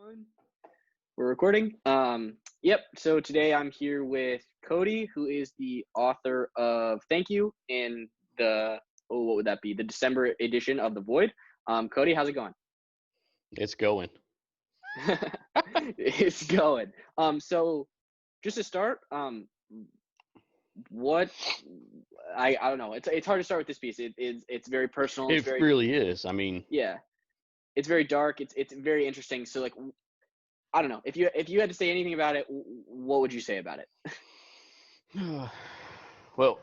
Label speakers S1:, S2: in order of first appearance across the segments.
S1: On. We're recording. Yep. So today I'm here with Cody, who is the author of Thank You in the what would that be? The December edition of The Void. Cody, how's it going?
S2: It's going.
S1: It's going. So just to start, what I don't know. It's hard to start with this piece. It's very personal. It's
S2: It
S1: very
S2: really is. I mean,
S1: yeah. It's very dark. It's very interesting. So like I don't know. If you had to say anything about it, what would you say about it?
S2: well,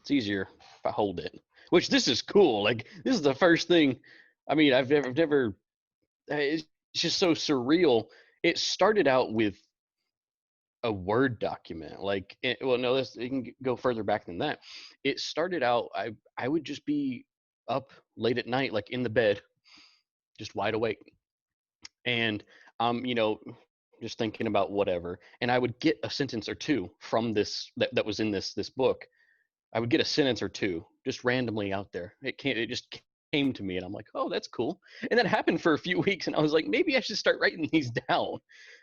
S2: it's easier if I hold it. Which this is cool. Like this is the first thing. I mean, I've never. It's just so surreal. It started out with a Word document. Well, no, it can go further back than that. It started out. I would just be up late at night, like in the bed, just wide awake, and just thinking about whatever, and I would get a sentence or two from that was in this book. I would get a sentence or two just randomly out there. It just came to me, and I'm like, oh, that's cool. And that happened for a few weeks, and I was like, maybe I should start writing these down.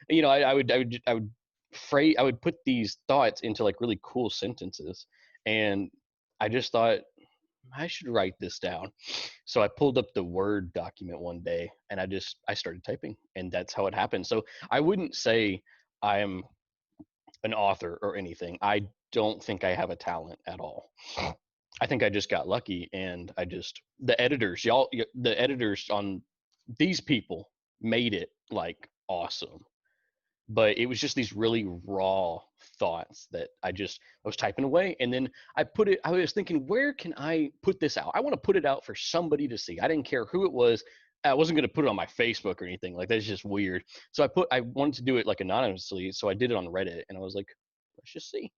S2: I would put these thoughts into like really cool sentences, and I just thought I should write this down. So I pulled up the Word document one day, and I started typing, and that's how it happened. So I wouldn't say I'm an author or anything. I don't think I have a talent at all. I think I just got lucky, and the editors on these people made it like awesome. But it was just these really raw thoughts that I was typing away, and then I was thinking, where can I put this out? I want to put it out for somebody to see. I didn't care who it was. I wasn't going to put it on my Facebook or anything. Like, that's just weird. So I wanted to do it like anonymously, so I did it on Reddit, and I was like, let's just see.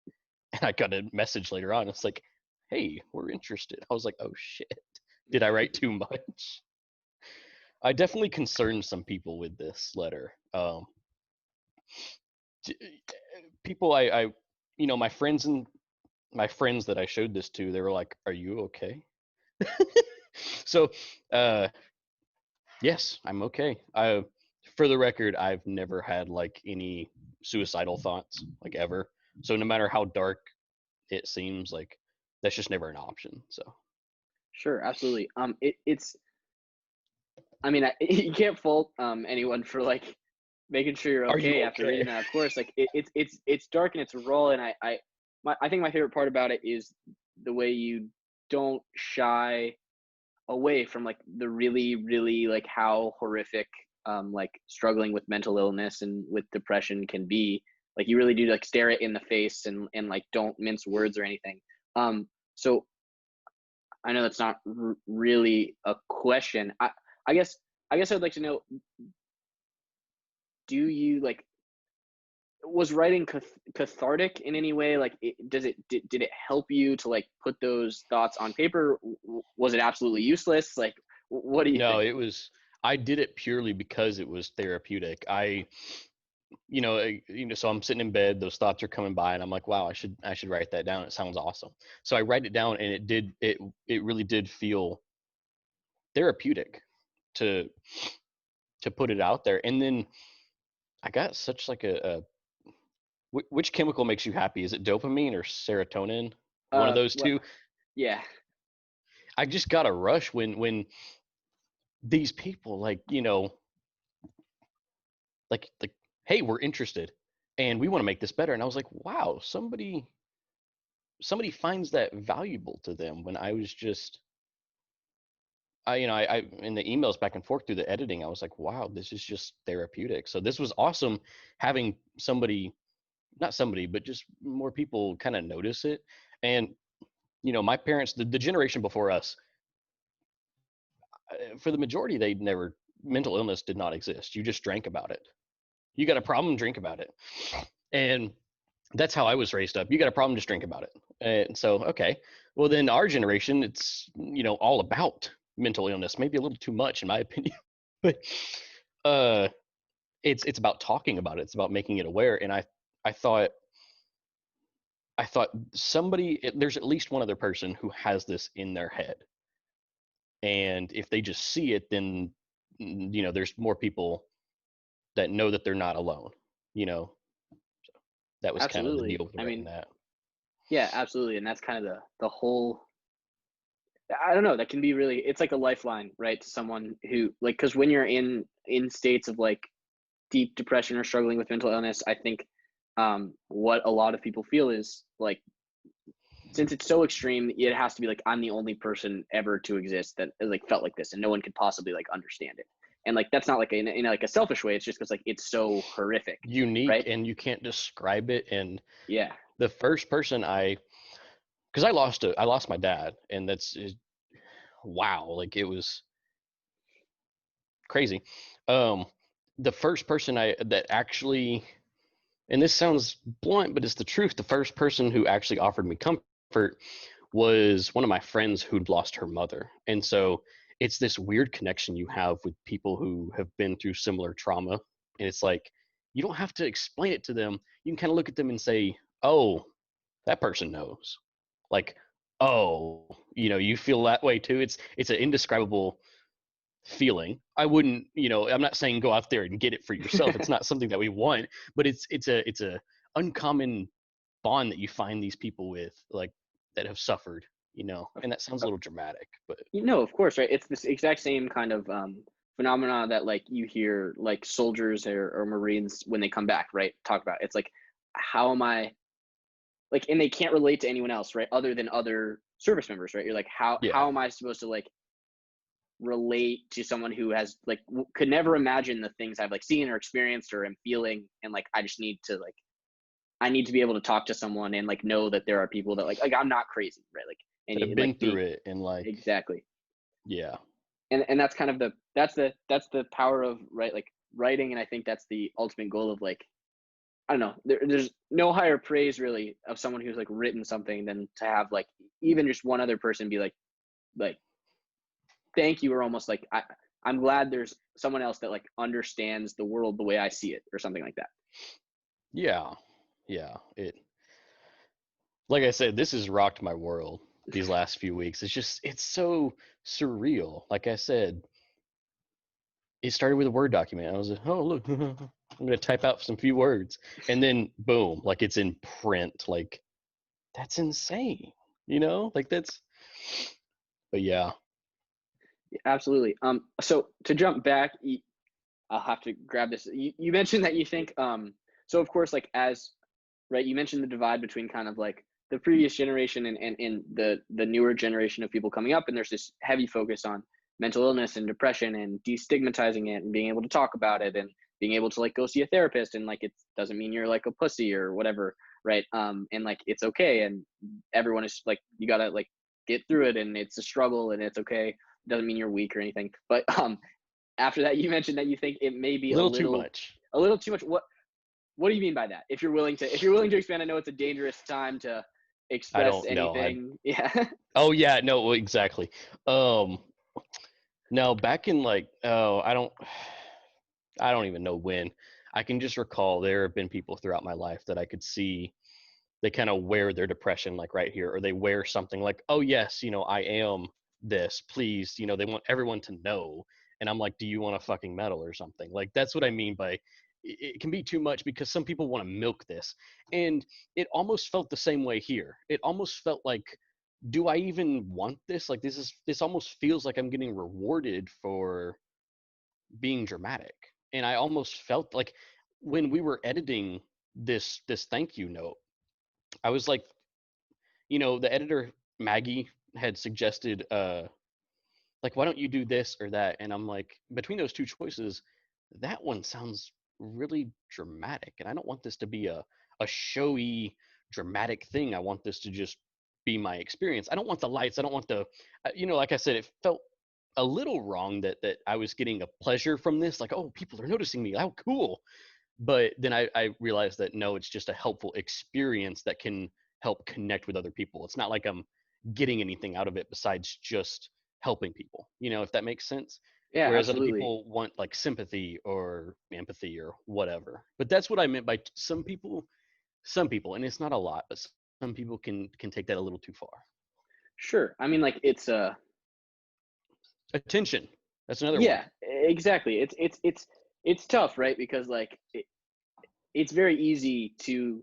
S2: And I got a message later on. It's like, hey, we're interested. I was like, oh shit, did I write too much? I definitely concerned some people with this letter. People my friends that I showed this to, they were like, are you okay? So yes, I'm okay. For the record, I've never had like any suicidal thoughts, like, ever. So no matter how dark it seems, like, that's just never an option. So
S1: Sure, absolutely. It's I mean, you can't fault anyone for like making sure you're
S2: are you
S1: okay after
S2: okay?
S1: reading that. Of course, like it's dark and it's raw, and I think my favorite part about it is the way you don't shy away from like the really like how horrific like struggling with mental illness and with depression can be. Like you really do like stare it in the face and like don't mince words or anything. So I know that's not really a question. I guess I guess I'd like to know, do you like, was writing cathartic in any way? Like did it help you to like put those thoughts on paper? Was it absolutely useless? Like what do you
S2: No,
S1: think?
S2: I did it purely because it was therapeutic. So I'm sitting in bed, those thoughts are coming by, and I'm like, wow, I should write that down. It sounds awesome. So I write it down, and it really did feel therapeutic to put it out there. And then I got such like which chemical makes you happy? Is it dopamine or serotonin? One of those
S1: What?
S2: two.
S1: Yeah.
S2: I just got a rush when these people, like, like, hey, we're interested and we want to make this better. And I was like, wow, somebody finds that valuable to them, when I was just I in the emails back and forth through the editing, I was like, wow, this is just therapeutic. So this was awesome, having somebody, not somebody, but just more people kind of notice it. And my parents, the generation before us, for the majority, they never mental illness did not exist. You just drank about it. You got a problem, drink about it. And that's how I was raised up. You got a problem, just drink about it. And so, okay, well, then our generation, it's all about mental illness, maybe a little too much in my opinion. But uh it's about talking about it. It's about making it aware. And I thought there's at least one other person who has this in their head, and if they just see it, then there's more people that know that they're not alone, you know. That was kind of the
S1: Absolutely.
S2: deal with
S1: I
S2: writing
S1: mean,
S2: that.
S1: yeah, absolutely. And that's kind of the whole, I don't know, that can be really, it's like a lifeline, right? To someone who like, cause when you're in states of like deep depression or struggling with mental illness, I think what a lot of people feel is like, since it's so extreme, it has to be like I'm the only person ever to exist that like felt like this, and no one could possibly like understand it. And like that's not like in like a selfish way. It's just because like it's so horrific,
S2: Unique,
S1: right?
S2: and you can't describe it. And
S1: Yeah,
S2: the first person because I lost my dad, and wow, like it was crazy. Um, the first person that actually, and this sounds blunt, but it's the truth. The first person who actually offered me comfort was one of my friends who'd lost her mother. And so it's this weird connection you have with people who have been through similar trauma. And it's like, you don't have to explain it to them. You can kind of look at them and say, oh, that person knows. Like, oh, you feel that way too. It's an indescribable feeling. I wouldn't, I'm not saying go out there and get it for yourself. It's not something that we want, but it's a uncommon bond that you find these people with, like, that have suffered, and that sounds a little dramatic, but
S1: of course, right? It's this exact same kind of phenomena that like you hear like soldiers or Marines when they come back, right? Talk about it's like how am I like, and they can't relate to anyone else, right? Other than other service members, right? You're like, how
S2: yeah,
S1: am I supposed to like relate to someone who has like could never imagine the things I've like seen or experienced or am feeling, and like I just need to like I need to be able to talk to someone and like know that there are people that like I'm not crazy, right? Like and
S2: that have
S1: like
S2: been through
S1: being
S2: it, and like,
S1: exactly,
S2: yeah,
S1: and that's kind of that's the power of right like writing, and I think that's the ultimate goal of like I don't know. There's no higher praise really of someone who's like written something than to have like even just one other person be like thank you, or almost like I'm glad there's someone else that like understands the world the way I see it or something like that.
S2: yeah, yeah. It, like I said, this has rocked my world these last few weeks. It's so surreal. Like I said, it started with a Word document. I was like, oh look, I'm gonna type out some few words, and then boom, like it's in print. Like, that's insane. Like that's. But yeah,
S1: Absolutely. So to jump back, I'll have to grab this. You mentioned that you think so of course like as right you mentioned the divide between kind of like the previous generation and the newer generation of people coming up, and there's this heavy focus on mental illness and depression and destigmatizing it and being able to talk about it and being able to like go see a therapist, and like it doesn't mean you're like a pussy or whatever, right? And like it's okay, and everyone is like you gotta like get through it, and it's a struggle, and it's okay. It doesn't mean you're weak or anything, but after that you mentioned that you think it may be
S2: a little too much.
S1: a little too much. What do you mean by that? If you're willing to expand, I know it's a dangerous time to
S2: I
S1: express
S2: don't know.
S1: anything. Yeah.
S2: Oh yeah, no, well, exactly. Um, no, back in like, oh, I don't even know when. I can just recall there have been people throughout my life that I could see they kind of wear their depression like right here, or they wear something like, oh yes, I am this, please, they want everyone to know. And I'm like, do you want a fucking medal or something? Like, that's what I mean by it can be too much, because some people want to milk this. And it almost felt the same way here. It almost felt like, do I even want this? Like, this almost feels like I'm getting rewarded for being dramatic. And I almost felt like when we were editing this thank you note, I was like, the editor Maggie had suggested, like, why don't you do this or that? And I'm like, between those two choices, that one sounds really dramatic, and I don't want this to be a showy, dramatic thing. I want this to just be my experience. I don't want the lights. I don't want the, like I said, it felt a little wrong that I was getting a pleasure from this. Like, oh, people are noticing me. How cool. But then I realized that no, it's just a helpful experience that can help connect with other people. It's not like I'm getting anything out of it besides just helping people, if that makes sense.
S1: Yeah,
S2: Whereas other
S1: absolutely.
S2: people want like sympathy or empathy or whatever. But that's what I meant by some people, and it's not a lot, but some people can take that a little too far.
S1: Sure. I mean, like
S2: Attention. That's another one.
S1: yeah, exactly. It's it's tough, right? Because like it's very easy to,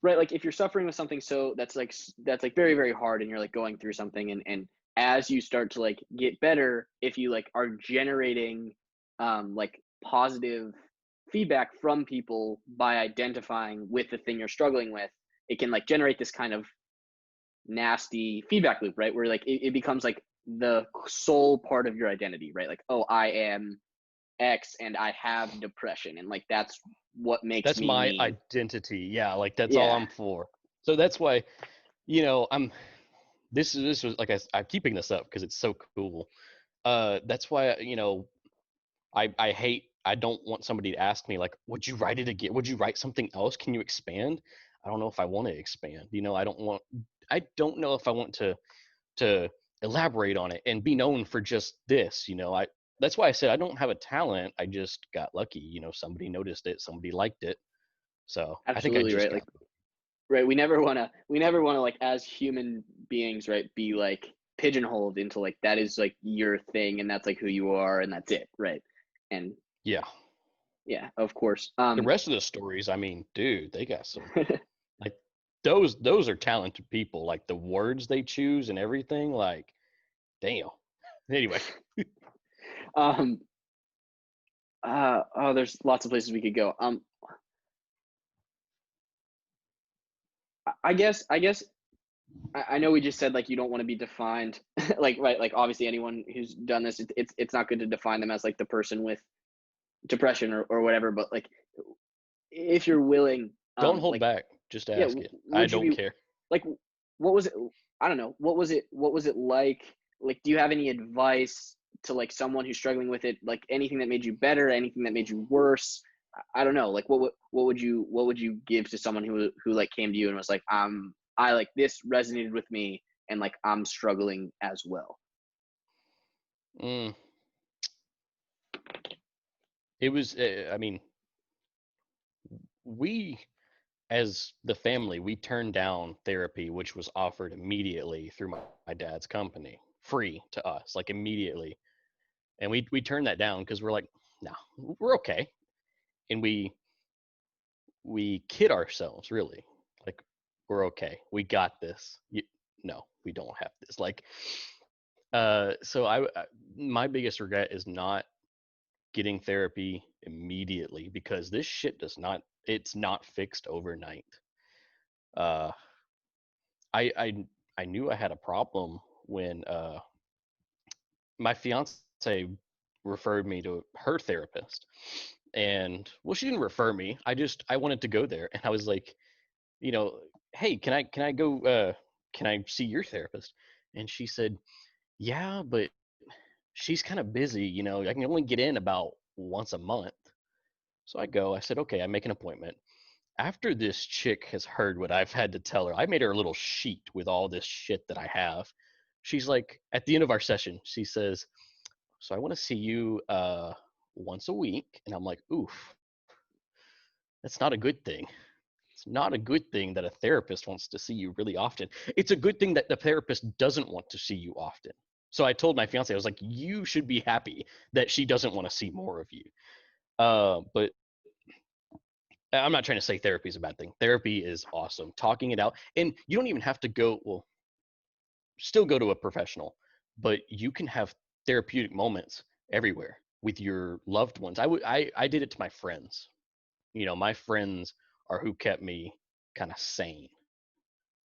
S1: right, like if you're suffering with something, so that's like very very hard, and you're like going through something, and as you start to like get better, if you like are generating like positive feedback from people by identifying with the thing you're struggling with, it can like generate this kind of nasty feedback loop, right, where like it becomes like the sole part of your identity, right, like, oh, I am X and I have depression, and like that's what makes
S2: That's
S1: me
S2: my
S1: me.
S2: identity. Yeah, like that's all
S1: Yeah,
S2: I'm for. So that's why, I'm this was like I'm keeping this up because it's so cool. That's why, I hate, I don't want somebody to ask me like, would you write it again? Would you write something else? Can you expand? I don't know if I want to expand. I don't know if I want to elaborate on it and be known for just this. That's why I said I don't have a talent. I just got lucky. Somebody noticed it, somebody liked it. So I think I
S1: absolutely,
S2: just
S1: right, like,
S2: got.
S1: right, we never want to like as human beings, right, be like pigeonholed into like that is like your thing and that's like who you are and that's it, right, and
S2: Yeah.
S1: yeah, of course.
S2: The rest of the stories, I mean, dude, they got some, like, those are talented people. Like the words they choose and everything. Like, damn. Anyway,
S1: um oh, there's lots of places we could go. I guess I know we just said like you don't want to be defined like, right, like obviously anyone who's done this, it's not good to define them as like the person with depression or whatever, but like if you're willing,
S2: don't hold
S1: like,
S2: back. Just
S1: yeah,
S2: ask it. I
S1: would you
S2: don't
S1: be
S2: care.
S1: like, what was it, I don't know, what was it like, do you have any advice to like someone who's struggling with it, like anything that made you better, anything that made you worse? I don't know, like what would you give to someone who like came to you and was like, I like this resonated with me and like I'm struggling as well.
S2: Mm, it was, I mean, we, as the family, we turned down therapy, which was offered immediately through my dad's company, free to us, like immediately. And we turned that down because we're like, no, we're okay. And we kid ourselves, really, like, we're okay, we got this. No, we don't have this. Like, so my biggest regret is not getting therapy immediately, because this shit does not, it's not fixed overnight. uh i i, I knew I had a problem when my fiance referred me to her therapist. And, well, she didn't refer me, I wanted to go there, and I was like, you know, hey, can I go, can I see your therapist? And she said, yeah, but she's kind of busy, I can only get in about once a month. So I go, I said, okay, I make an appointment. After this chick has heard what I've had to tell her, I made her a little sheet with all this shit that I have. She's like, at the end of our session, she says, so I want to see you once a week. And I'm like, oof, that's not a good thing. It's not a good thing that a therapist wants to see you really often. It's a good thing that the therapist doesn't want to see you often. So I told my fiance, I was like, you should be happy that she doesn't want to see more of you. But I'm not trying to say therapy is a bad thing. Therapy is awesome. Talking it out. And you don't even have to go, well, still go to a professional, but you can have therapeutic moments everywhere with your loved ones. I did it to my friends. My friends are who kept me kind of sane,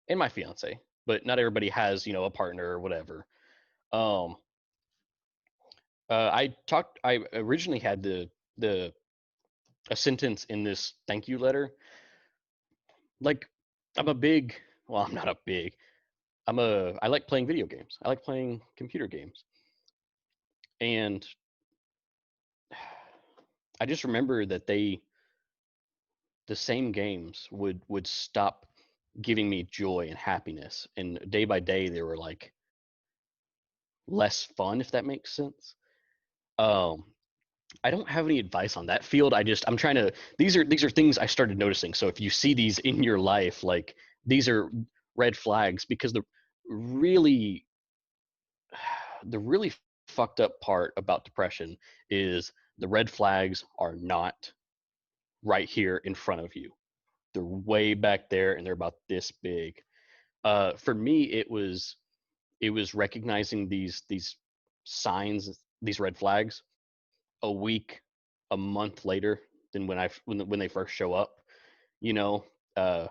S2: and my fiance, but not everybody has, a partner or whatever. Um, I originally had the a sentence in this thank you letter. Like, I'm a big, well, I'm not a big, I like playing video games. I like playing computer games. And I just remember that the same games would stop giving me joy and happiness. And day by day, they were like less fun, if that makes sense. Um, I don't have any advice on that field. I'm trying to, these are things I started noticing. So if you see these in your life, like, these are red flags, because really the really fucked up part about depression is The red flags are not right here in front of you. They're way back there and they're about this big. For me, it was recognizing these signs, these red flags, a week, a month later than when they first show up. You know, uh,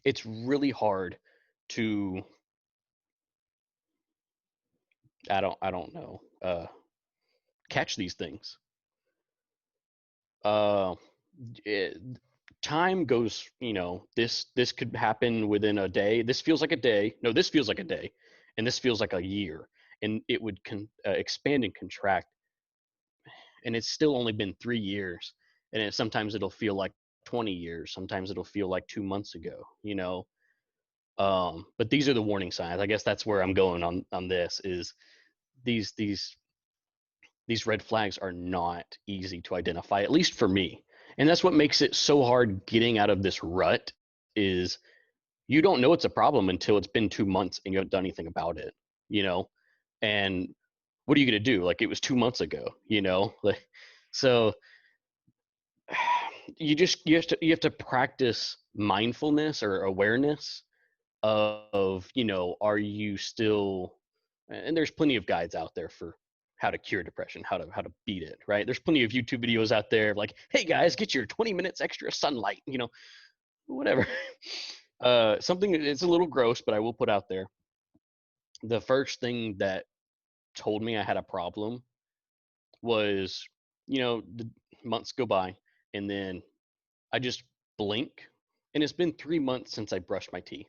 S2: it's really hard to I don't know catch these things. Uh, it, Time goes. This could happen within a day. This feels like a day. No, this feels like a day, and this feels like a year, and it would expand and contract. And it's still only been 3 years, and sometimes it'll feel like 20 years. Sometimes it'll feel like 2 months ago. But these are the warning signs. I guess that's where I'm going on this. Is these these these red flags are not easy to identify, at least for me. And that's what makes it so hard getting out of this rut. Is you don't know it's a problem until it's been 2 months and you haven't done anything about it, you know? And what are you going to do? Like, it was 2 months ago, like, so you have to practice mindfulness or awareness of, are you still, and there's plenty of guides out there for how to cure depression, how to beat it, right? There's plenty of YouTube videos out there like, hey guys, get your 20 minutes extra sunlight, whatever. Something, it's a little gross, but I will put out there. The first thing that told me I had a problem was, the months go by and then I just blink and it's been 3 months since I brushed my teeth.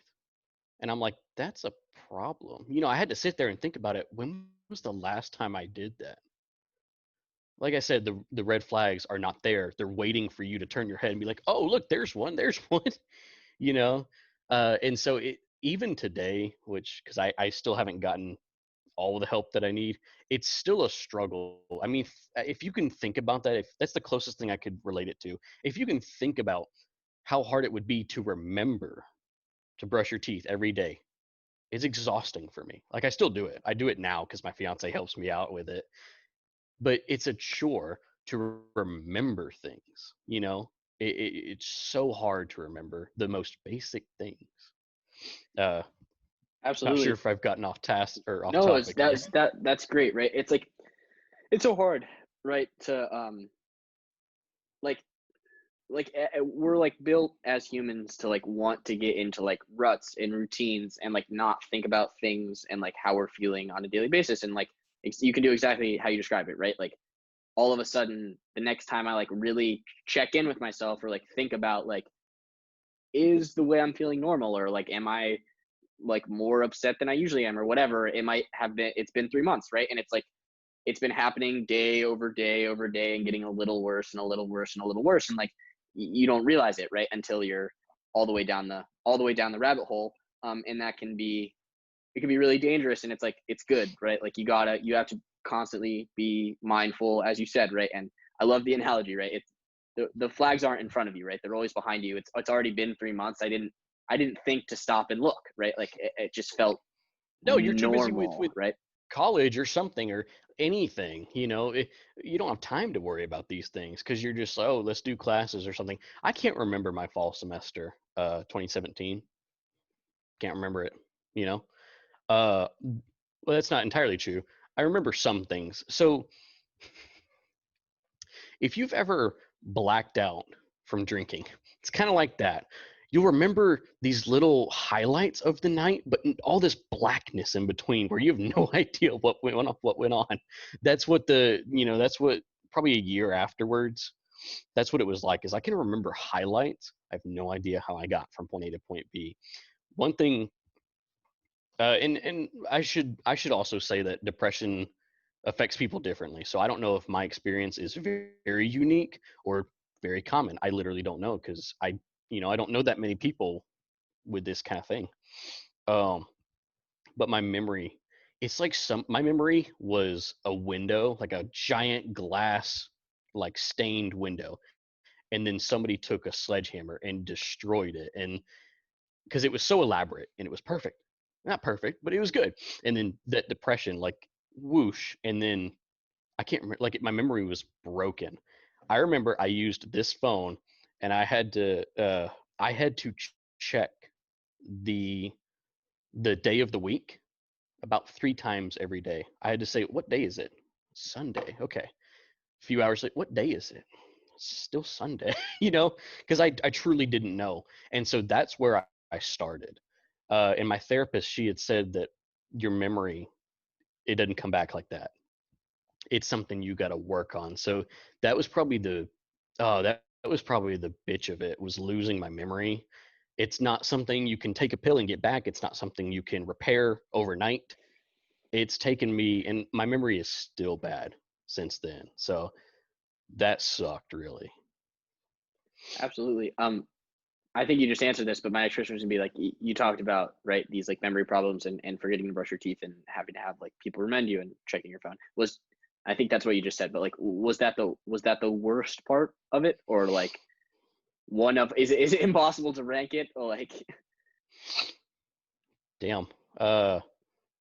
S2: And I'm like, that's a problem. I had to sit there and think about it. When was the last time I did that? Like I said, the red flags are not there. They're waiting for you to turn your head and be like, oh, look, there's one, you know? And so even today, which, because I still haven't gotten all the help that I need, it's still a struggle. I mean, if you can think about that, if that's the closest thing I could relate it to, if you can think about how hard it would be to remember to brush your teeth every day, it's exhausting for me. Like, I still do it. I do it now because my fiance helps me out with it. But it's a chore to remember things. It's so hard to remember the most basic things. Uh, Not sure
S1: Absolutely.
S2: if I've gotten off task or off
S1: No, it's
S2: topic here.
S1: that's great, right? It's like it's so hard, right? To like we're like built as humans to like want to get into like ruts and routines and like not think about things and like how we're feeling on a daily basis, and like you can do exactly how you describe it, right? Like all of a sudden the next time I like really check in with myself or like think about like, is the way I'm feeling normal, or like am I like more upset than I usually am, or whatever it might have been, it's been 3 months, right? And it's like it's been happening day over day over day and getting a little worse and a little worse and a little worse, and like you don't realize it, right, until you're all the way down the rabbit hole. And that can be, it can be really dangerous, and it's like it's good, right? Like you have to constantly be mindful, as you said, right? And I love the analogy, right? It's the flags aren't in front of you, right? They're always behind you. It's already been 3 months. I didn't think to stop and look, right? Like it just felt
S2: No, you're too busy with
S1: normal, right?
S2: college or something or anything. You don't have time to worry about these things because you're just, oh, let's do classes or something. I can't remember my fall semester, 2017. Can't remember it. You know. Well, that's not entirely true. I remember some things. So if you've ever blacked out from drinking, it's kind of like that. You'll remember these little highlights of the night, but all this blackness in between where you have no idea what went on. That's what probably a year afterwards, that's what it was like, is I can remember highlights. I have no idea how I got from point A to point B. One thing, and I should also say that depression affects people differently. So I don't know if my experience is very, very unique or very common. I literally don't know because I don't know that many people with this kind of thing. Um, but my memory, it's like my memory was a window, like a giant glass, like stained window, and then somebody took a sledgehammer and destroyed it, and because it was so elaborate and it was perfect, not perfect, but it was good. And then that depression, like whoosh, and then I can't remember, like my memory was broken. I remember I used this phone and I had to check the day of the week about 3 times every day. I had to say, what day is it? Sunday. Okay. A few hours later, what day is it? It's still Sunday, because I truly didn't know. And so that's where I started. And my therapist, she had said that your memory, it doesn't come back like that. It's something you got to work on. So that was probably that was probably the bitch of it, was losing my memory. It's not something you can take a pill and get back. It's not something you can repair overnight. It's taken me, and my memory is still bad since then. So that sucked really.
S1: Absolutely. I think you just answered this, but my next question was gonna be like you talked about, right, these like memory problems and forgetting to brush your teeth and having to have like people remind you and checking your phone. Was I think that's what you just said, but like was that the worst part of it, or like one of is it impossible to rank it, or like
S2: Damn. Uh,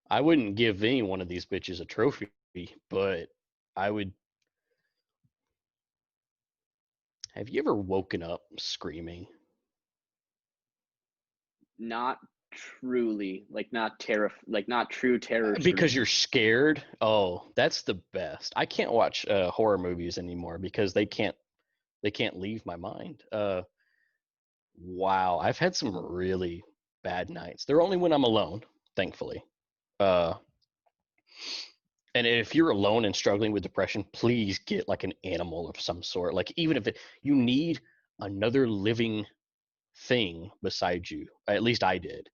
S2: I wouldn't give any one of these bitches a trophy, but I would. Have you ever woken up screaming?
S1: not truly like not like not true terror
S2: Because
S1: screaming?
S2: you're scared? Oh, that's the best. I can't watch horror movies anymore because they can't leave my mind. Wow, I've had some really bad nights. They're only when I'm alone, thankfully. Uh, and if you're alone and struggling with depression, please get like an animal of some sort. Like even if you need another living thing beside you. At least I did.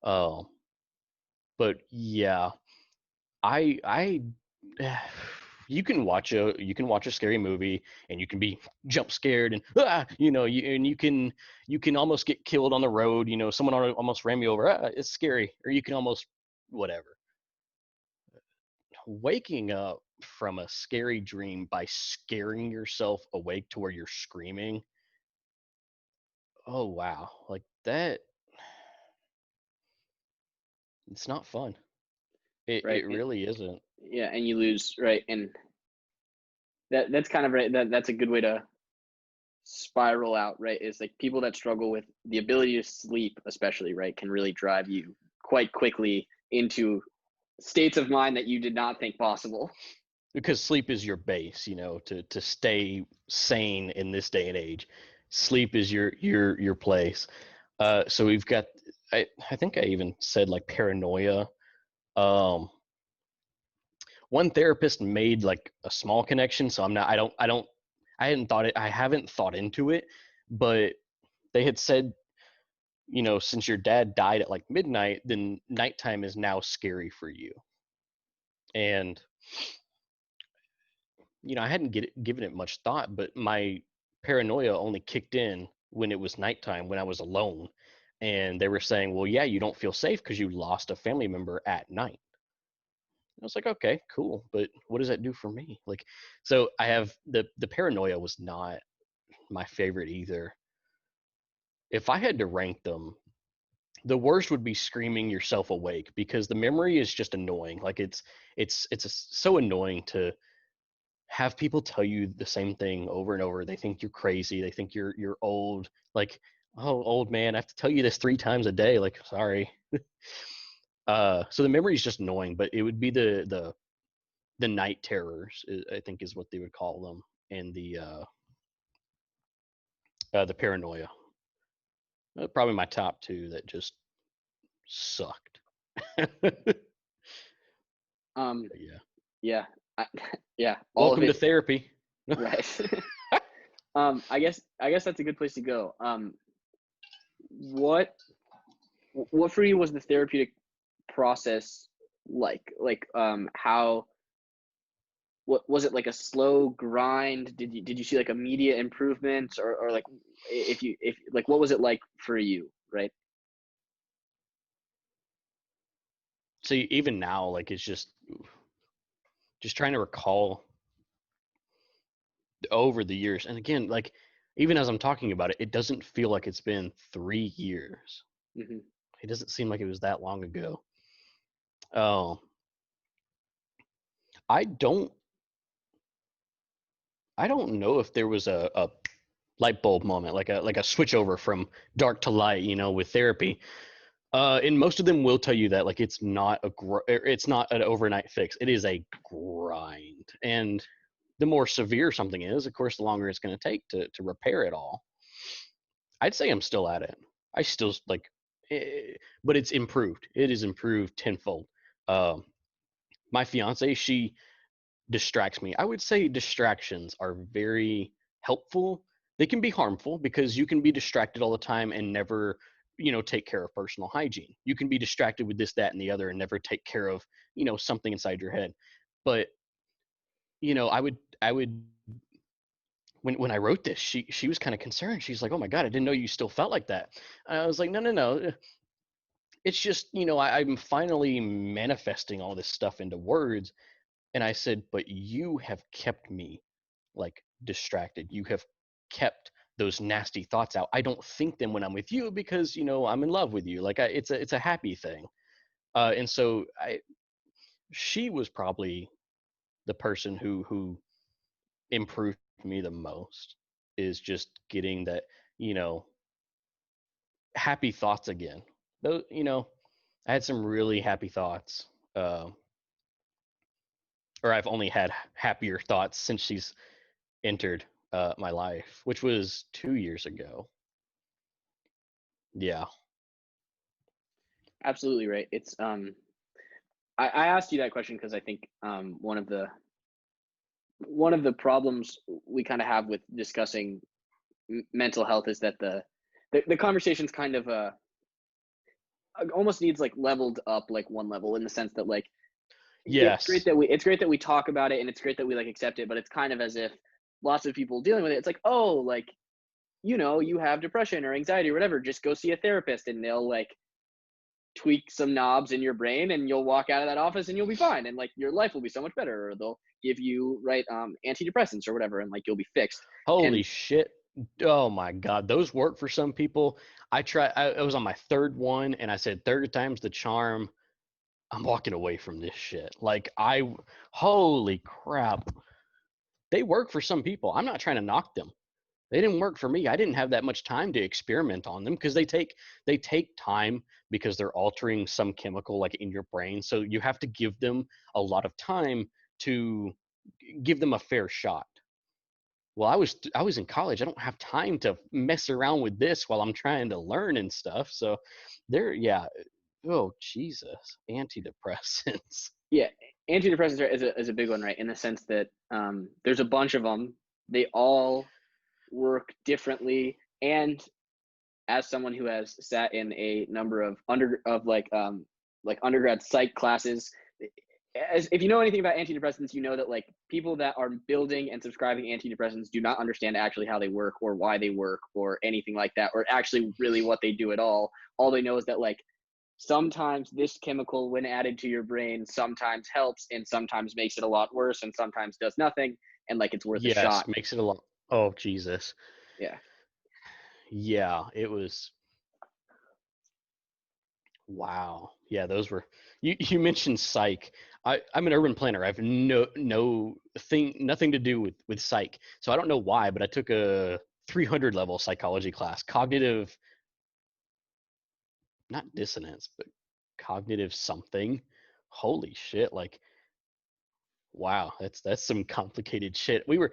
S2: Um, but yeah, I you can watch a scary movie and you can be jump scared and you can almost get killed on the road. Someone almost ran me over. It's scary. Or you can almost whatever. Waking up from a scary dream by scaring yourself awake to where you're screaming. Oh wow, like that. It's not fun. It
S1: Right.
S2: really isn't.
S1: Yeah, and you lose, right, and that's kind of right, that's a good way to spiral out, right? Is like people that struggle with the ability to sleep, especially, right, can really drive you quite quickly into states of mind that you did not think possible.
S2: Because sleep is your base, to stay sane in this day and age. Sleep is your place. So we've got, I think I even said like paranoia. Um, one therapist made like a small connection, so I haven't thought into it, but they had said, since your dad died at like midnight, then nighttime is now scary for you. And I hadn't given it much thought, but my paranoia only kicked in when it was nighttime, when I was alone. And they were saying, well, yeah, you don't feel safe because you lost a family member at night. I was like, okay, cool. But what does that do for me? Like, so I have the paranoia was not my favorite either. If I had to rank them, the worst would be screaming yourself awake because the memory is just annoying. Like so annoying to have people tell you the same thing over and over. They think you're crazy. They think you're old. Like, oh, old man, I have to tell you this 3 times a day. Like, sorry. So the memory is just annoying, but it would be the night terrors, I think is what they would call them, and the paranoia. Probably my top two that just sucked.
S1: Um,
S2: Yeah.
S1: yeah, I, yeah, all of
S2: Welcome to
S1: it,
S2: therapy.
S1: right. I guess that's a good place to go. What what for you was the therapeutic process like how what was it, like a slow grind? Did you see like immediate improvements, or like if like what was it like for you, right?
S2: See, even now, like it's just trying to recall over the years. And again, like even as I'm talking about it, it doesn't feel like it's been 3 years.
S1: Hmm.
S2: It doesn't seem like it was that long ago. Oh, I don't. I don't know if there was a light bulb moment, like a switch over from dark to light, with therapy. And most of them will tell you that like it's not an overnight fix. It is a grind, and the more severe something is, of course, the longer it's going to take to repair it all. I'd say I'm still at it. I still like, but it's improved. It is improved tenfold. Um, my fiance, she distracts me. I would say distractions are very helpful. They can be harmful because you can be distracted all the time and never, take care of personal hygiene. You can be distracted with this, that, and the other and never take care of, something inside your head. But, I would when I wrote this, she was kind of concerned. She's like, "Oh my God, I didn't know you still felt like that." And I was like, "No, no, no. It's just, I'm finally manifesting all this stuff into words." And I said, "But you have kept me like distracted. You have kept those nasty thoughts out. I don't think them when I'm with you because I'm in love with you. Like it's a happy thing." And so she was probably the person who improved me the most, is just getting that you know happy thoughts again. Though I had some really happy thoughts, uh, or I've only had happier thoughts since she's entered my life, which was 2 years ago. Yeah.
S1: Absolutely right. It's I asked you that question because I think one of the problems we kind of have with discussing mental health is that the conversation's kind of almost needs like leveled up like one level in the sense that like
S2: Yes.
S1: it's great that we talk about it and it's great that we like accept it, but it's kind of as if lots of people dealing with it, it's like, oh, like, you have depression or anxiety or whatever, just go see a therapist and they'll like tweak some knobs in your brain and you'll walk out of that office and you'll be fine and like your life will be so much better, or they'll give you right antidepressants or whatever and like you'll be fixed.
S2: Holy
S1: And
S2: shit. Oh my God. Those work for some people. I was on my third one and I said, third time's the charm. I'm walking away from this shit. Holy crap. They work for some people. I'm not trying to knock them. They didn't work for me. I didn't have that much time to experiment on them because they take time because they're altering some chemical like in your brain. So you have to give them a lot of time to give them a fair shot. Well, I was in college. I don't have time to mess around with this while I'm trying to learn and stuff. So yeah. Oh Jesus, antidepressants.
S1: yeah, antidepressants is a big one, right? In the sense that there's a bunch of them. They all work differently. And as someone who has sat in a number of like undergrad psych classes, as if you know anything about antidepressants, you know that like people that are building and subscribing antidepressants do not understand actually how they work or why they work or anything like that, or actually really what they do at all. All they know is that like sometimes this chemical when added to your brain sometimes helps and sometimes makes it a lot worse and sometimes does nothing, and like it's worth a
S2: Yes,
S1: shot.
S2: makes it a lot. Oh Jesus.
S1: Yeah.
S2: Yeah, it was. Wow. Yeah, those were. You mentioned psych. I'm an urban planner. I have nothing to do with psych. So I don't know why, but I took a 300 level psychology class, cognitive, not dissonance, but cognitive something. Holy shit! Like, wow, that's some complicated shit. You were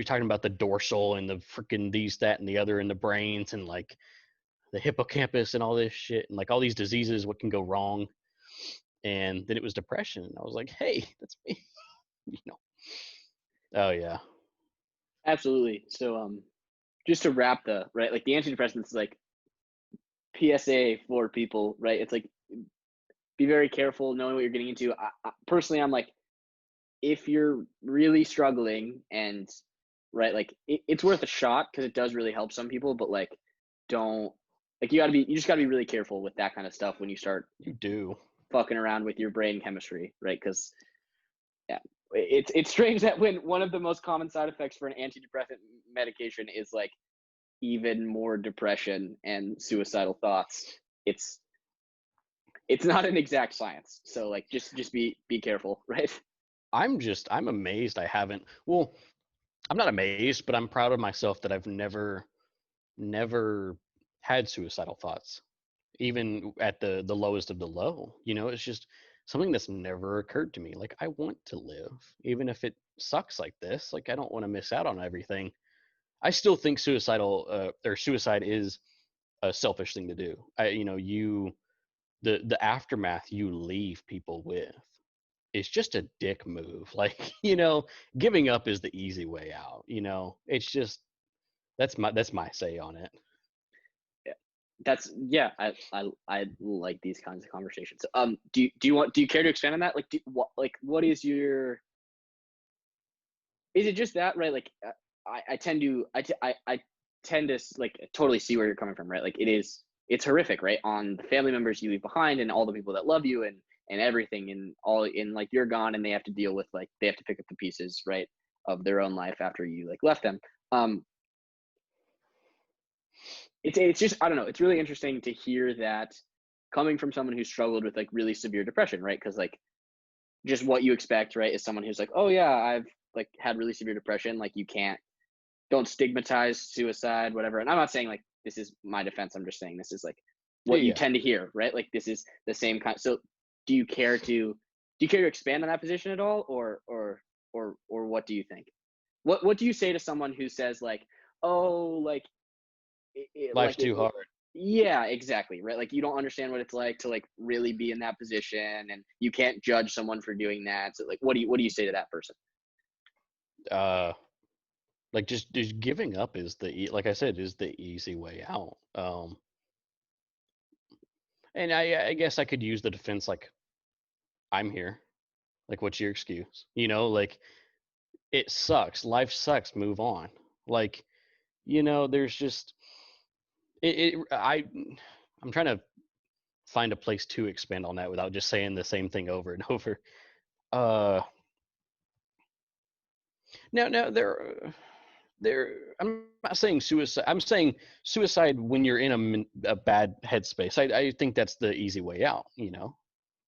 S2: talking about the dorsal and the freaking these, that, and the other in the brains, and like the hippocampus and all this shit, and like all these diseases, what can go wrong. And then it was depression, and I was like, hey, that's me. you know oh yeah.
S1: Absolutely. So just to wrap the right, like the antidepressants is like PSA for people, right? It's like be very careful knowing what you're getting into. Personally, I'm like, if you're really struggling and right, like it's worth a shot because it does really help some people, but like don't like you just gotta be really careful with that kind of stuff when you start
S2: You do.
S1: fucking around with your brain chemistry, right? Because yeah, it's strange that when one of the most common side effects for an antidepressant medication is like even more depression and suicidal thoughts, it's it's not an exact science. So like just be careful, right?
S2: I'm amazed I haven't. Well, I'm not amazed, but I'm proud of myself that I've never had suicidal thoughts, even at the lowest of the low. It's just something that's never occurred to me. Like, I want to live, even if it sucks like this. Like, I don't want to miss out on everything. I still think suicide is a selfish thing to do. The aftermath you leave people with is just a dick move. Like, giving up is the easy way out. It's just that's my say on it.
S1: Yeah. That's yeah. I like these kinds of conversations. Do you care to expand on that? Like, what is your? Is it just that, right? Like, I tend to I tend to like totally see where you're coming from, right? Like, it's horrific, right? On the family members you leave behind and all the people that love you and everything and all in like you're gone and they have to deal with like they have to pick up the pieces, right, of their own life after you like left them. Um, it's just I don't know. It's really interesting to hear that coming from someone who struggled with like really severe depression, right? Because like just what you expect, right, is someone who's like, oh yeah, I've like had really severe depression. Like you can't don't stigmatize suicide, whatever. And I'm not saying like this is my defense. I'm just saying this is like
S2: Yeah,
S1: what you
S2: yeah.
S1: tend to hear, right? Like this is the same kind. So do you care to expand on that position at all, or what do you think? What do you say to someone who says like, oh, like
S2: Life's too
S1: it,
S2: hard.
S1: yeah, exactly, right? Like you don't understand what it's like to like really be in that position, and you can't judge someone for doing that. So like, what do you say to that person?
S2: Uh, like, just giving up is like I said, is the easy way out. And I guess I could use the defense, like, I'm here. Like, what's your excuse? Like, it sucks. Life sucks. Move on. Like, there's just I'm trying to find a place to expand on that without just saying the same thing over and over. Uh, now I'm not saying suicide. I'm saying suicide when you're in a bad headspace. I think that's the easy way out.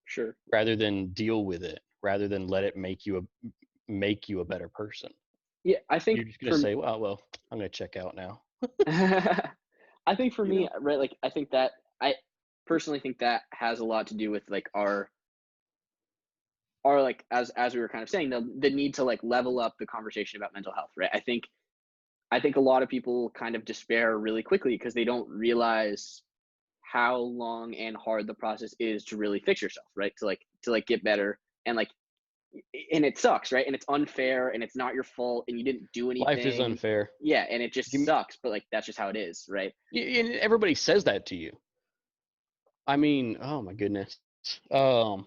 S1: Sure.
S2: Rather than deal with it, rather than let it make you a better person.
S1: Yeah, I think
S2: You're just gonna
S1: for
S2: say, well, I'm gonna check out now.
S1: I think for
S2: You
S1: me,
S2: know?
S1: right, like I think that I personally think that has a lot to do with like our like as we were kind of saying the need to like level up the conversation about mental health, right? I think a lot of people kind of despair really quickly because they don't realize how long and hard the process is to really fix yourself, right? To like get better and like and it sucks, right? And it's unfair and it's not your fault and you didn't do
S2: Life is
S1: anything.
S2: unfair.
S1: Yeah, and it just
S2: You,
S1: sucks, but like that's just how it is, right?
S2: and everybody says that to you. I mean, oh my goodness. Um,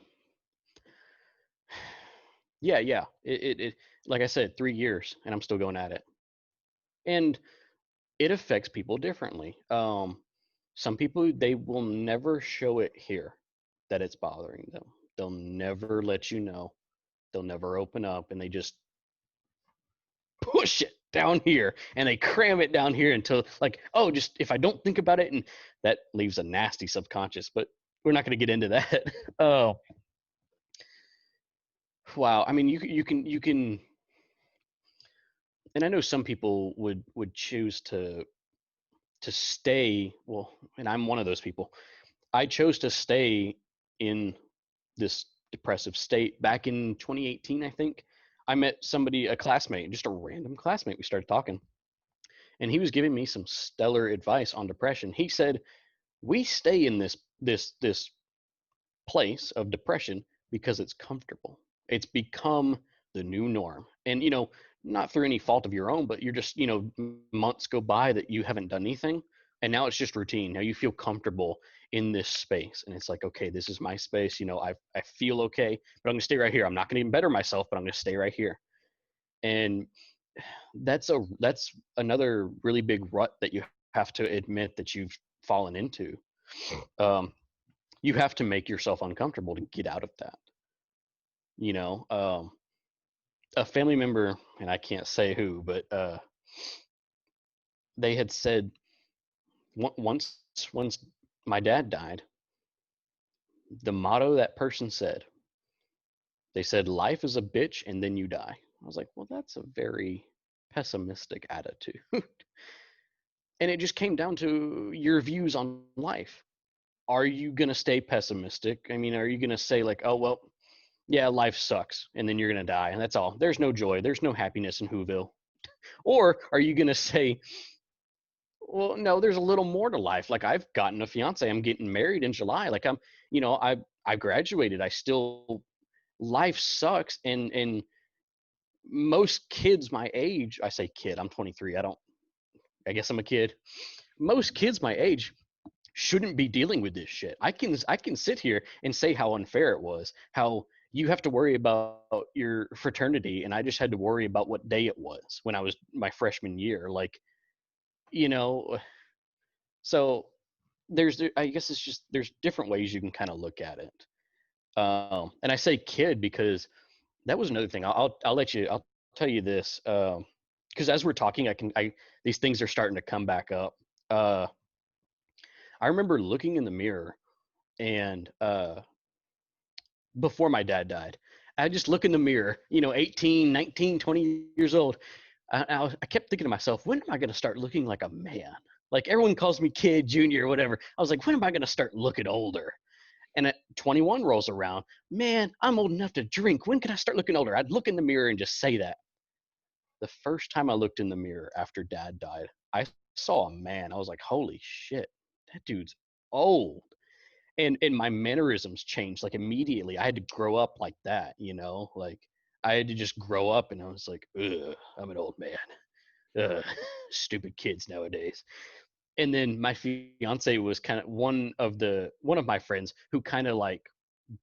S2: yeah. Like I said, 3 years, and I'm still going at it, and it affects people differently. Some people, they will never show it here that it's bothering them. They'll never let you know. They'll never open up, and they just push it down here and they cram it down here until, like, oh, just if I don't think about it, and that leaves a nasty subconscious, but we're not going to get into that. Oh, wow. I mean, you can, and I know some people would choose to stay, well, and I'm one of those people. I chose to stay in this depressive state back in 2018, I think. I met somebody, a classmate, just a random classmate. We started talking, and he was giving me some stellar advice on depression. He said, we stay in this place of depression because it's comfortable. It's become the new norm. And not through any fault of your own, but you're just, months go by that you haven't done anything, and now it's just routine. Now you feel comfortable in this space, and it's like, okay, this is my space. I feel okay, but I'm going to stay right here. I'm not going to even better myself, but I'm going to stay right here. And that's another really big rut that you have to admit that you've fallen into. um, you have to make yourself uncomfortable to get out of that. you know um, a family member, and I can't say who, but they had said, once my dad died, the motto that person said, they said, life is a bitch and then you die. I was like, well, that's a very pessimistic attitude. And it just came down to your views on life. Are you going to stay pessimistic? I mean, are you going to say, like, oh, well, yeah, life sucks, and then you're going to die, and that's all? There's no joy, there's no happiness in Whoville. Or are you going to say, well, no, there's a little more to life. Like, I've gotten a fiance, I'm getting married in July. Like, I graduated. I still, life sucks. And most kids my age, I say kid, I'm 23. I guess I'm a kid. Most kids my age shouldn't be dealing with this shit. I can sit here and say how unfair it was, how you have to worry about your fraternity, and I just had to worry about what day it was when I was my freshman year. Like, you know, so I guess it's just, there's different ways you can kind of look at it. And I say kid because that was another thing. I'll tell you this. Because as we're talking, these things are starting to come back up. Uh, I remember looking in the mirror, and before my dad died, I just look in the mirror, 18, 19, 20 years old. I kept thinking to myself, when am I going to start looking like a man? Like, everyone calls me kid, junior, or whatever. I was like, when am I going to start looking older? And at 21 rolls around, man, I'm old enough to drink. When can I start looking older? I'd look in the mirror and just say that. The first time I looked in the mirror after dad died, I saw a man. I was like, holy shit, that dude's old. And my mannerisms changed like immediately. I had to grow up like that, like I had to just grow up, and I was like, ugh, I'm an old man. Ugh, stupid kids nowadays. And then my fiance was kind of one of my friends who kind of like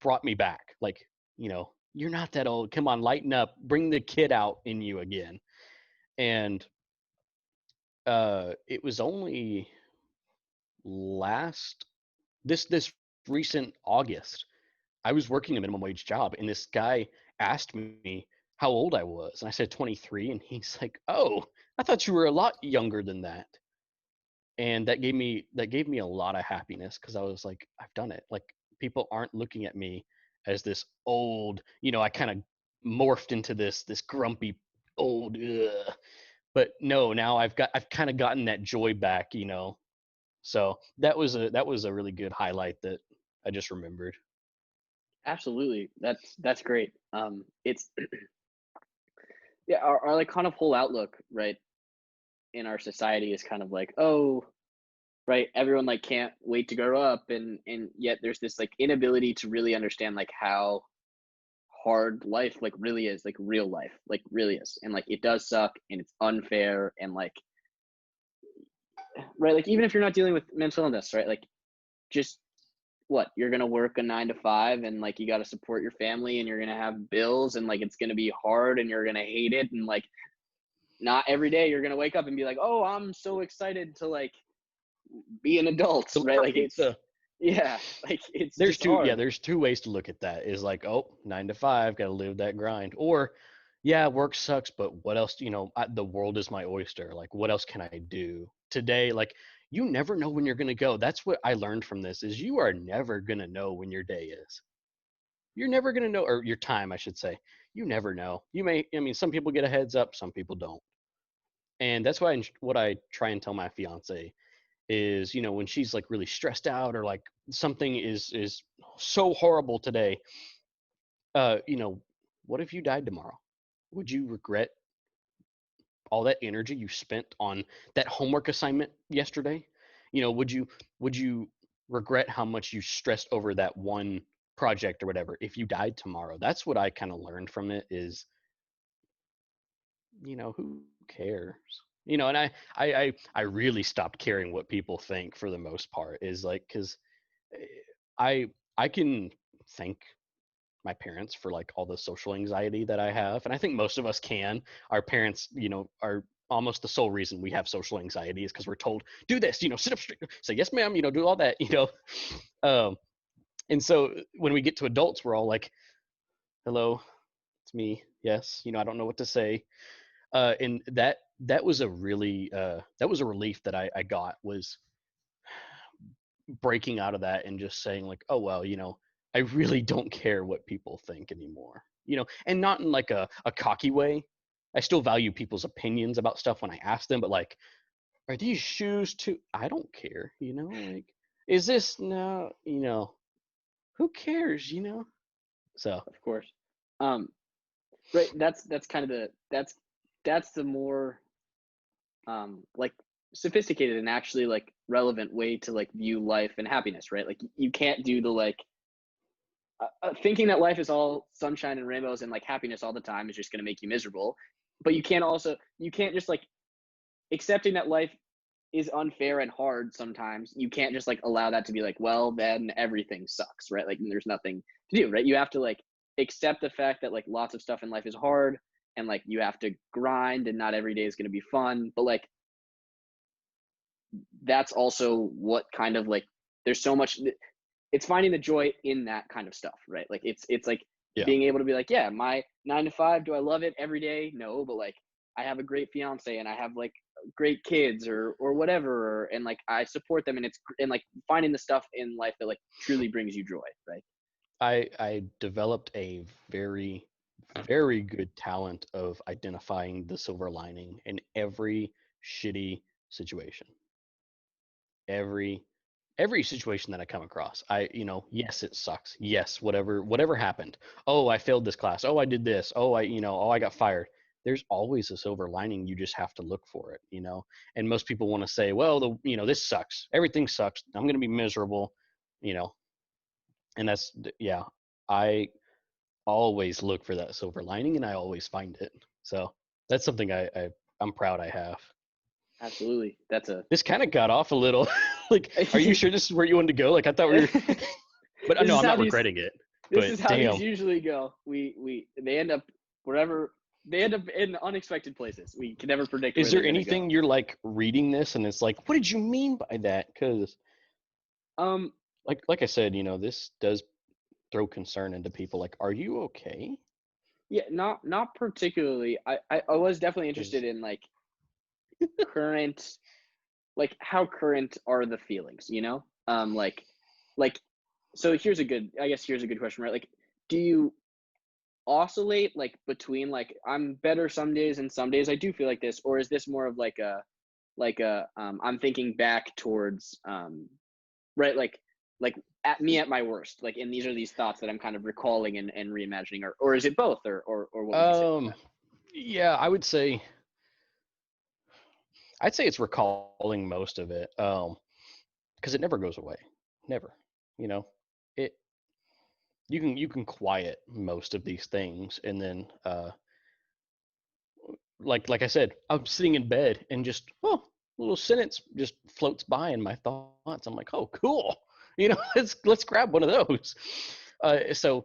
S2: brought me back. Like, you're not that old. Come on, lighten up. Bring the kid out in you again. And it was only last this recent August, I was working a minimum wage job, and this guy asked me how old I was, and I said 23, and he's like, "Oh, I thought you were a lot younger than that." And that gave me a lot of happiness, because I was like, I've done it. Like, people aren't looking at me as this old, I kind of morphed into this grumpy old, ugh. But no, now I've kind of gotten that joy back. So that was a really good highlight that I just remembered.
S1: Absolutely. That's great. It's yeah, our like kind of whole outlook, right, in our society is kind of like, oh, right, everyone like can't wait to grow up, and yet there's this like inability to really understand like how hard life like really is, like real life, like really is. And like it does suck and it's unfair and like right, like even if you're not dealing with mental illness, right? Like just what you're gonna work a 9 to 5 and like you gotta support your family and you're gonna have bills and like it's gonna be hard and you're gonna hate it and like not every day you're gonna wake up and be like, oh, I'm so excited to like be an adult, right?
S2: Deliver
S1: Like it's
S2: pizza.
S1: yeah, like it's
S2: There's
S1: just
S2: two, yeah,
S1: hard.
S2: there's two ways to look at that. Is like, oh, 9 to 5, got to live that grind. Or, yeah, work sucks, but what else? The world is my oyster. Like, what else can I do today? Like, you never know when you're gonna go. That's what I learned from this. Is you are never gonna know when your day is. You're never gonna know, or your time, I should say. You never know. I mean, some people get a heads up, some people don't. And that's why what I try and tell my fiance is, when she's like really stressed out, or like something is so horrible today, uh you know what if you died tomorrow? Would you regret all that energy you spent on that homework assignment yesterday? Would you regret how much you stressed over that one project or whatever if you died tomorrow? That's what I kind of learned from it. Is, who cares? And I really stopped caring what people think, for the most part. Is like, because I I can thank my parents for like all the social anxiety that I have. And I think most of us can. Our parents, are almost the sole reason we have social anxiety, is because we're told, do this, sit up straight, say yes, ma'am, do all that. Um, and so when we get to adults, we're all like, hello, it's me. Yes, I don't know what to say. And that was a really that was a relief that I got, was breaking out of that and just saying, like, oh well, I really don't care what people think anymore. And not in like a cocky way, I still value people's opinions about stuff when I ask them, but like, are these shoes too? I don't care, like, is this, no, who cares, So,
S1: Of course. Um, right. That's kind of that's the more like sophisticated and actually like relevant way to like view life and happiness, right? Like you can't do the like thinking that life is all sunshine and rainbows and like happiness all the time is just going to make you miserable. But you can't just like accepting that life is unfair and hard sometimes. You can't just like allow that to be like, well, then everything sucks, right? Like there's nothing to do, right? You have to like accept the fact that like lots of stuff in life is hard and like you have to grind and not every day is going to be fun. But like that's also what kind of like there's so much it's finding the joy in that kind of stuff, right? Like it's like
S2: yeah.
S1: being able to be like, yeah, my 9 to 5, do I love it every day? No, but like I have a great fiance and I have like great kids or whatever, and like I support them, and it's and like finding the stuff in life that like truly brings you joy, right?
S2: I developed a very, very good talent of identifying the silver lining in every shitty situation. Every situation that I come across. Yes, it sucks. Yes, whatever happened. Oh, I failed this class. Oh, I did this. Oh, I got fired. There's always a silver lining. You just have to look for it. And most people want to say, well, this sucks. Everything sucks. I'm going to be miserable, you know. And yeah, I always look for that silver lining and I always find it. So that's something I'm proud I have.
S1: Absolutely. That's a
S2: This kind of got off a little. Like, are you sure this is where you wanted to go? Like, I thought we were, but
S1: this
S2: no,
S1: is
S2: I'm
S1: how
S2: not
S1: these
S2: regretting it.
S1: this
S2: But
S1: is how these
S2: damn,
S1: usually go. We they end up wherever they end up in unexpected places. We can never predict
S2: is
S1: where
S2: there
S1: they're gonna go.
S2: anything you're like reading this and it's like, what did you mean by that? Because
S1: Um,
S2: like I said, this does throw concern into people. Like, are you okay?
S1: yeah, not particularly. I was definitely
S2: Because
S1: interested in like current, like how current are the feelings, you know? Like so here's a good question, right? Like, do you oscillate like between like I'm better some days and some days I do feel like this, or is this more of like a I'm thinking back towards right like at me at my worst, like, and these are these thoughts that I'm kind of recalling and reimagining, or is it both, or what would you say about
S2: um, yeah, I'd say it's recalling most of it. Because it never goes away, never. You know, it you can quiet most of these things, and then like I said, I'm sitting in bed and just, a little sentence just floats by in my thoughts. I'm like, oh, cool. Let's grab one of those. So,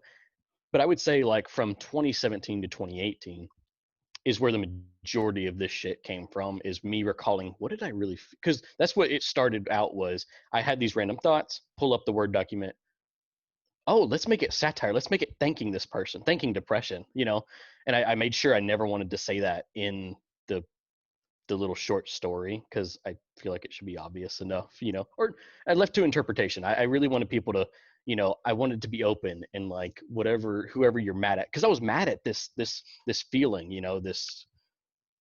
S2: but I would say like from 2017 to 2018 is where the majority of this shit came from, is me recalling what did I really, because that's what it started out was. I had these random thoughts, pull up the Word document. Oh, let's make it satire. Let's make it thanking this person, thanking depression. And I made sure I never wanted to say that in the the little short story because I feel like it should be obvious enough. Or I left to interpretation. I really wanted people to, I wanted to be open and like whoever you're mad at, because I was mad at this feeling, this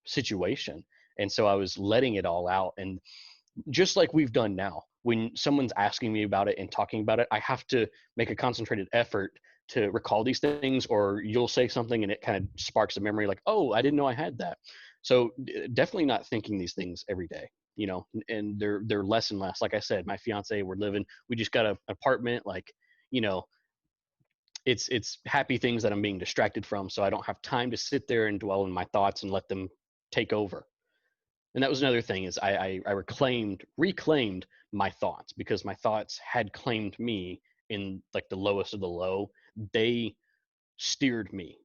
S2: situation. And so I was letting it all out. And just like we've done now, when someone's asking me about it and talking about it, I have to make a concentrated effort to recall these things, or you'll say something and it kind of sparks a memory like, oh, I didn't know I had that. So definitely not thinking these things every day, and they're less and less. Like I said, my fiance, we just got an apartment, like, you know, it's happy things that I'm being distracted from. So I don't have time to sit there and dwell in my thoughts and let them take over. And that was another thing, is I reclaimed my thoughts, because my thoughts had claimed me in like the lowest of the low. They steered me,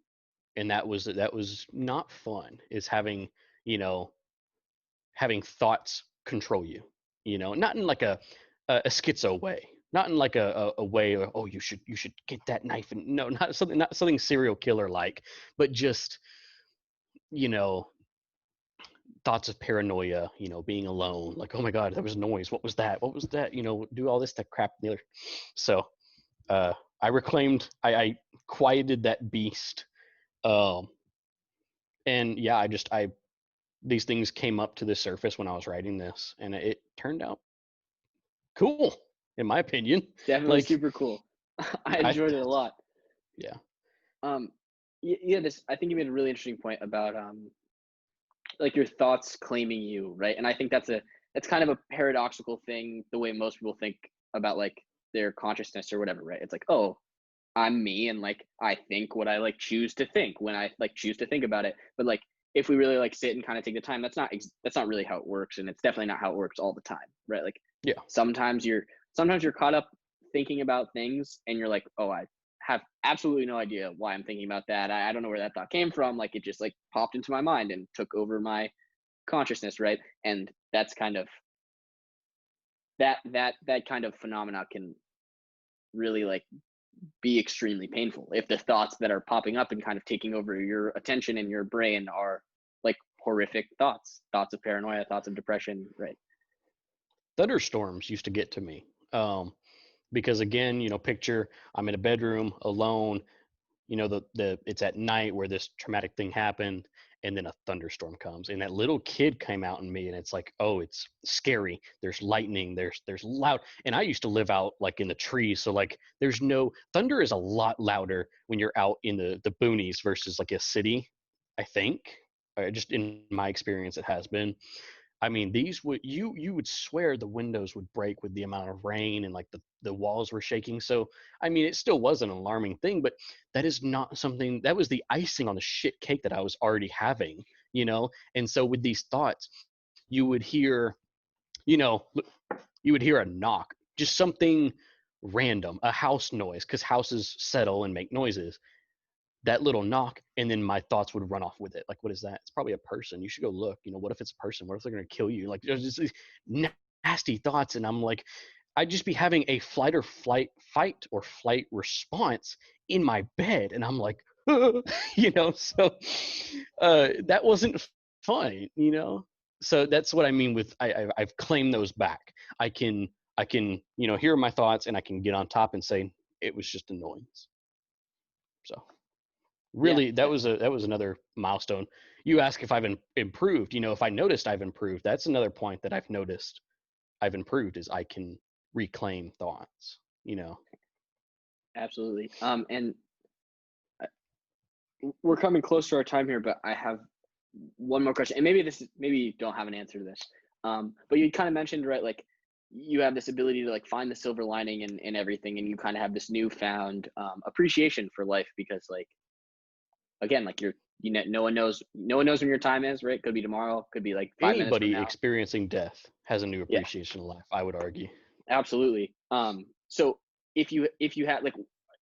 S2: and that was not fun, is you know having thoughts control you, not in like a schizo way, not in like a way of, oh, you should get that knife, and no, not something serial killer like, but just you know thoughts of paranoia, being alone, like, oh my god, there was noise, what was that, do all this, that crap and the other. So uh I quieted that beast, um And yeah, I these things came up to the surface when I was writing this, and it turned out cool, in my opinion.
S1: Definitely
S2: Like,
S1: super cool. I
S2: I
S1: enjoyed it a lot.
S2: yeah,
S1: Um, yeah, this I think you made a really interesting point about like your thoughts claiming you, right? And I think that's kind of a paradoxical thing the way most people think about like their consciousness or whatever, right? It's like, oh, I'm me and like I think what I like choose to think when I like choose to think about it. But like if we really like sit and kind of take the time, that's not really how it works, and it's definitely not how it works all the time, right? Like
S2: yeah.
S1: sometimes you're sometimes you're caught up thinking about things and you're like, oh, I have absolutely no idea why I'm thinking about that. I don't know where that thought came from. Like it just like popped into my mind and took over my consciousness, right? And that's kind of that kind of phenomena can really like be extremely painful if the thoughts that are popping up and kind of taking over your attention and your brain are like horrific thoughts of paranoia, thoughts of depression, right?
S2: Thunderstorms used to get to me. Because again, picture I'm in a bedroom alone, the it's at night where this traumatic thing happened, and then a thunderstorm comes and that little kid came out in me, and it's like, oh, it's scary. There's lightning, there's loud, and I used to live out like in the trees, so like there's no thunder is a lot louder when you're out in the boonies versus like a city, I think. Just in my experience it has been. I mean, these would you would swear the windows would break with the amount of rain, and like the walls were shaking. So I mean, it still was an alarming thing, but that is not something that was the icing on the shit cake that I was already having, you know. And so with these thoughts, you would hear, you know, you would hear a knock, just something random, a house noise, because houses settle and make noises, that little knock, and then my thoughts would run off with it. Like, what is that? It's probably a person. You should go look. What if it's a person? What if they're gonna kill you? Like, there's just these nasty thoughts, and I'm like, I'd just be having a fight or flight response in my bed, and I'm like, So that wasn't fun, So that's what I mean with I've claimed those back. I can hear my thoughts, and I can get on top and say it was just annoyance. So
S1: Yeah,
S2: really that was another milestone. You ask if I've improved, if I noticed I've improved, that's another point that I've noticed I've improved, is I can reclaim thoughts.
S1: absolutely. And we're coming close to our time here, but I have one more question, and maybe you don't have an answer to this. But you kind of mentioned, right, like you have this ability to like find the silver lining in everything, and you kind of have this newfound appreciation for life because like again, like no one knows when your time is, right? Could be tomorrow, could be like 5 minutes from
S2: Anybody
S1: now.
S2: experiencing death has a new
S1: Yeah,
S2: appreciation of life, I would argue.
S1: absolutely. So if you had like,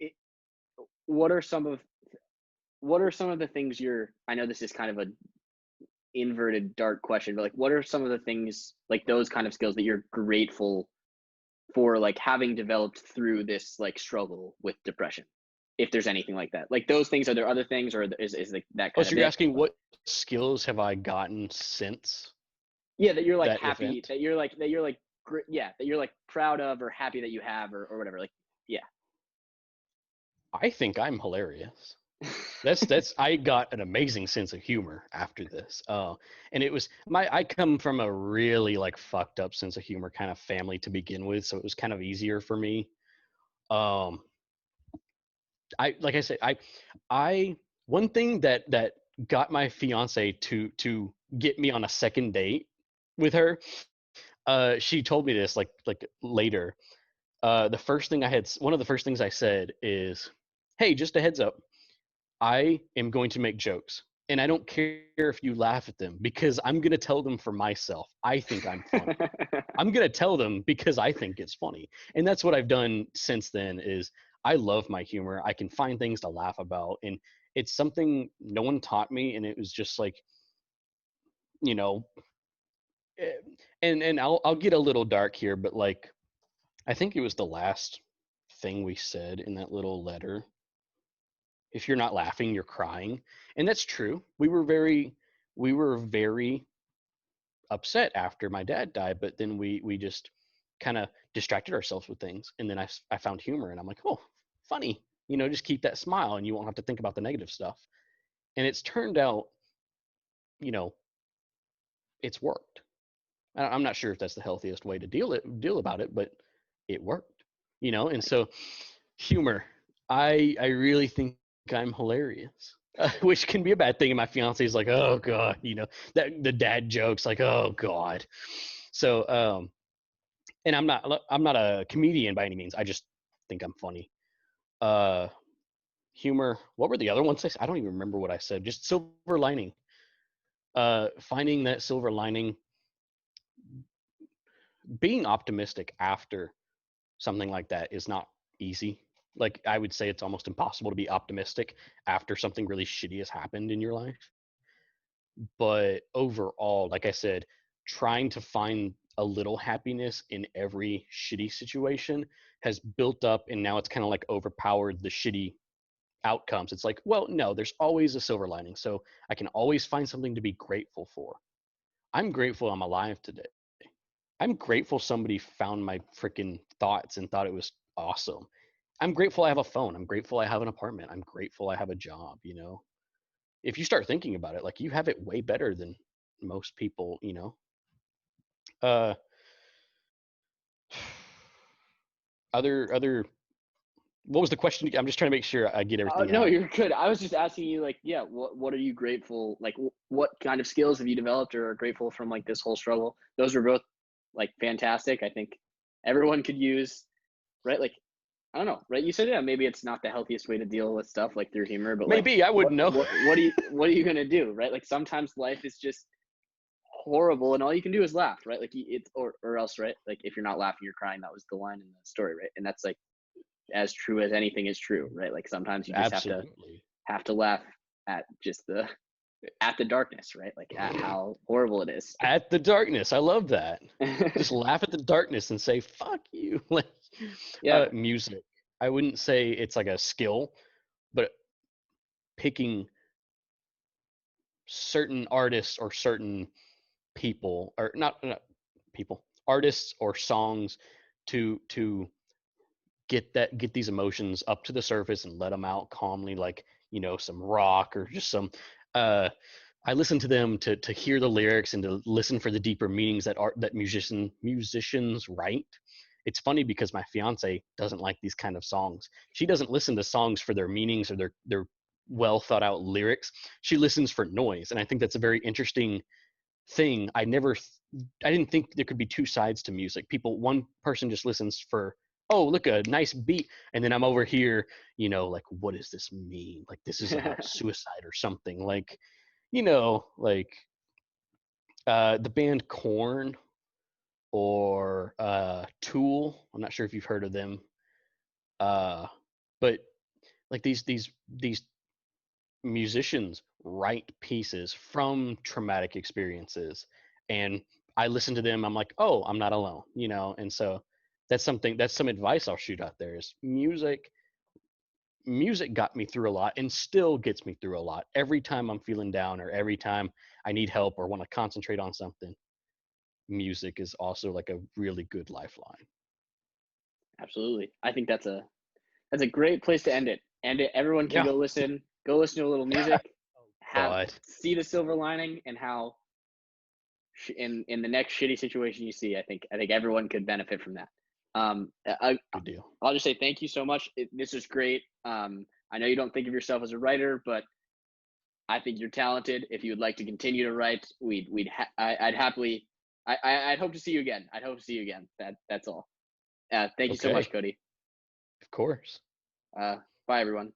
S1: it, what are some of what are some of the things you're? I know this is kind of a inverted dark question, but like, what are some of the things like those kind of skills that you're grateful for, like having developed through this like struggle with depression? If there's anything like that, like those things, are there other things, or is like that
S2: Oh,
S1: kind
S2: so
S1: of
S2: you're
S1: it?
S2: asking what skills have I gotten since
S1: Yeah, that you're like
S2: that
S1: happy,
S2: event?
S1: that you're like yeah, that you're like proud of or happy that you have, or whatever. Like, yeah.
S2: I think I'm hilarious. That's I got an amazing sense of humor after this. And it was I come from a really like fucked up sense of humor kind of family to begin with, so it was kind of easier for me. Um, I like I said, I one thing that got my fiance to get me on a second date with her. She told me this like later. One of the first things I said is, "Hey, just a heads up, I am going to make jokes, and I don't care if you laugh at them, because I'm going to tell them for myself. I think I'm funny. I'm going to tell them because I think it's funny." And that's what I've done since then. Is I love my humor. I can find things to laugh about, and it's something no one taught me, and it was just like, you know, eh, and I'll get a little dark here, but like I think it was the last thing we said in that little letter. If you're not laughing, you're crying. And that's true. We were very upset after my dad died, but then we just kind of distracted ourselves with things, and then I found humor, and I'm like, oh, funny. Just keep that smile, and you won't have to think about the negative stuff. And it's turned out you know, it's worked. I'm not sure if that's the healthiest way to deal about it, but it worked, And so, humor, I really think I'm hilarious, which can be a bad thing. And my fiance is like, oh god, that the dad jokes, like, oh god. So, and I'm not a comedian by any means. I just think I'm funny. Uh, humor. What were the other ones? I don't even remember what I said. Just silver lining. Finding that silver lining, being optimistic after something like that is not easy. Like, I would say it's almost impossible to be optimistic after something really shitty has happened in your life. But overall, like I said, trying to find a little happiness in every shitty situation has built up, and now it's kind of like overpowered the shitty outcomes. It's like, well, no, there's always a silver lining. So I can always find something to be grateful for. I'm grateful I'm alive today. I'm grateful somebody found my freaking thoughts and thought it was awesome. I'm grateful I have a phone. I'm grateful I have an apartment. I'm grateful I have a job. If you start thinking about it, like, you have it way better than most people. Uh other what was the question? I'm just trying to make sure I get everything
S1: No,
S2: out.
S1: you're good. I was just asking you, like, yeah, what are you grateful? Like, what kind of skills have you developed or are grateful from like this whole struggle? Those were both like fantastic. I think everyone could use, right? Like, I don't know, right? You said, yeah, maybe it's not the healthiest way to deal with stuff like through humor, but like,
S2: Maybe I
S1: what
S2: wouldn't know.
S1: what what are you gonna do, right? Like sometimes life is just horrible, and all you can do is laugh, right? Like it's or else, right? Like if you're not laughing, you're crying. That was the line in the story, right? And that's like as true as anything is true, right? Like sometimes you just
S2: Absolutely.
S1: have to laugh at just the darkness, right? Like at how horrible it is.
S2: At the darkness. I love that. Just laugh at the darkness and say, fuck you. Like,
S1: Yeah.
S2: music. I wouldn't say it's like a skill, but picking certain artists or certain people, or not people, artists or songs, to get these emotions up to the surface and let them out calmly, like, some rock or just some uh I listen to them to hear the lyrics and to listen for the deeper meanings that musicians write. It's funny because my fiance doesn't like these kind of songs. She doesn't listen to songs for their meanings or their well thought out lyrics. She listens for noise, and I think that's a very interesting thing. I didn't think there could be two sides to music. One person just listens for, oh, look, a nice beat, and then I'm over here, like, what does this mean? Like, this is about suicide or something. Like, like, the band Korn or Tool. I'm not sure if you've heard of them, but like these musicians write pieces from traumatic experiences, and I listen to them. I'm like, oh, I'm not alone. And so that's some advice I'll shoot out there is music got me through a lot and still gets me through a lot. Every time I'm feeling down or every time I need help or want to concentrate on something, music is also like a really good lifeline.
S1: Absolutely. I think that's a great place to end it. End it. Everyone can
S2: Yeah.
S1: go listen to a little music,
S2: Oh
S1: have
S2: god.
S1: see the silver lining and how in the next shitty situation you see, I think everyone could benefit from that.
S2: Good deal.
S1: I'll just say thank you so much. This is great. I know you don't think of yourself as a writer, but I think you're talented. If you would like to continue to write, I'd happily, I'd hope to see you again. I'd hope to see you again. That's all. Thank you so much,
S2: Okay.
S1: Cody.
S2: Of course.
S1: Bye everyone.